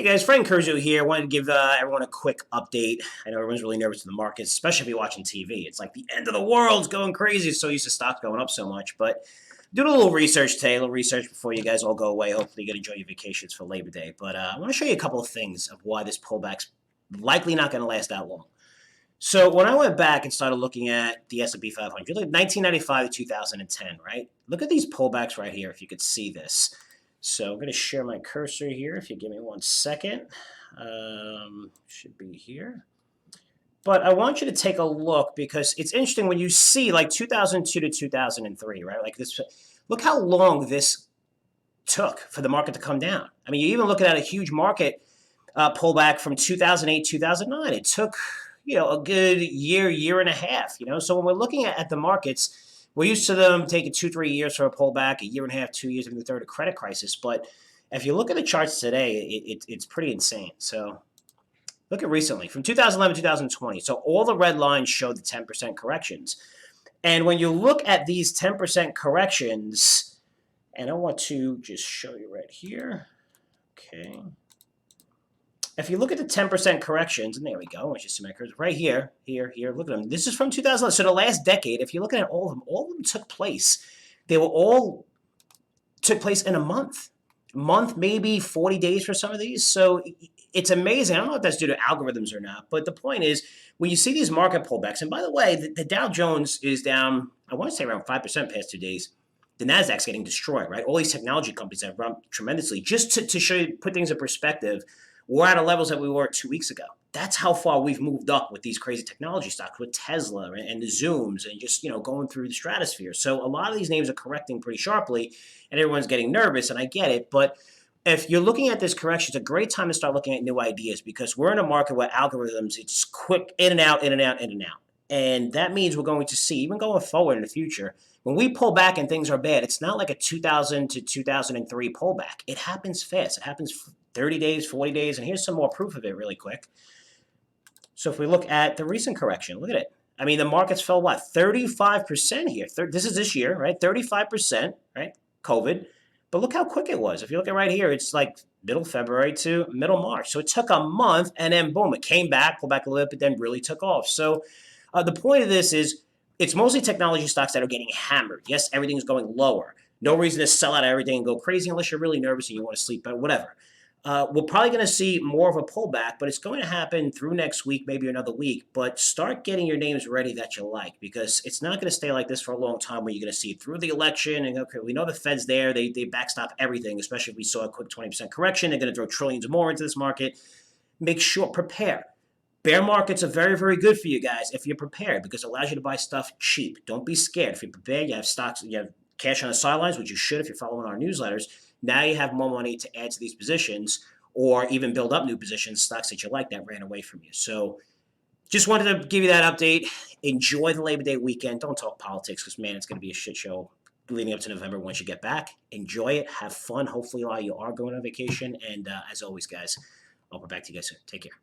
Hey guys, Frank Curzio here. I wanted to give everyone a quick update. I know everyone's really nervous in the markets, especially if you're watching TV. It's like the end of the world's going crazy. So used to stocks going up so much. But doing a little research today, a little research before you guys all go away. Hopefully you get to enjoy your vacations for Labor Day. But I want to show you a couple of things of why this pullback's likely not going to last that long. So when I went back and started looking at the S&P 500, look at 1995 to 2010, right? Look at these pullbacks right here, if you could see this. So I'm going to share my cursor here. If you give me 1 second, should be here. But I want you to take a look because it's interesting when you see like 2002 to 2003, right? Like this, look how long this took for the market to come down. I mean, you're even looking at a huge market pullback from 2008, 2009. It took, a good year and a half, So when we're looking at the markets, we're used to them taking 2-3 years for a pullback, a year and a half, 2 years, even the third credit crisis. But if you look at the charts today, it's pretty insane. So look at recently, from 2011 to 2020. So all the red lines show the 10% corrections. And when you look at these 10% corrections, and I want to just show you right here. Okay. If you look at the 10% corrections, and there we go, I want you to see my curves right here, look at them. This is from 2011. So the last decade, if you're looking at all of them took place. They were all took place in a month, maybe 40 days for some of these. So it's amazing. I don't know if that's due to algorithms or not, but the point is when you see these market pullbacks, and by the way, the Dow Jones is down, I want to say around 5% past 2 days. The Nasdaq's getting destroyed, right? All these technology companies have run tremendously. Just to show you, put things in perspective, we're at levels that we were 2 weeks ago. That's how far we've moved up with these crazy technology stocks, with Tesla and the Zooms, and just going through the stratosphere. So a lot of these names are correcting pretty sharply, and everyone's getting nervous, and I get it. But if you're looking at this correction, it's a great time to start looking at new ideas because we're in a market where algorithms, it's quick in and out, in and out, in and out. And that means we're going to see, even going forward in the future, when we pull back and things are bad, it's not like a 2000 to 2003 pullback. It happens fast. It happens 30 days, 40 days, and here's some more proof of it really quick. So if we look at the recent correction, look at it. I mean, the markets fell, what, 35% here. This is this year, right? 35%, right? COVID. But look how quick it was. If you look at right here, it's like middle February to middle March. So it took a month, and then boom, it came back, pulled back a little bit, then really took off. So the point of this is it's mostly technology stocks that are getting hammered. Yes, everything's going lower. No reason to sell out everything and go crazy unless you're really nervous and you want to sleep, but whatever. We're probably going to see more of a pullback, but it's going to happen through next week, maybe another week. But start getting your names ready that you like because it's not going to stay like this for a long time where you're going to see it through the election. And okay, we know the Fed's there. They backstop everything, especially if we saw a quick 20% correction. They're going to throw trillions more into this market. Make sure, prepare. Bear markets are very, very good for you guys if you're prepared because it allows you to buy stuff cheap. Don't be scared. If you're prepared, you have stocks, you have cash on the sidelines, which you should if you're following our newsletters. Now you have more money to add to these positions or even build up new positions, stocks that you like that ran away from you. So just wanted to give you that update. Enjoy the Labor Day weekend. Don't talk politics because, man, it's going to be a shit show leading up to November once you get back. Enjoy it. Have fun. Hopefully, while you are going on vacation. And as always, guys, I'll be back to you guys soon. Take care.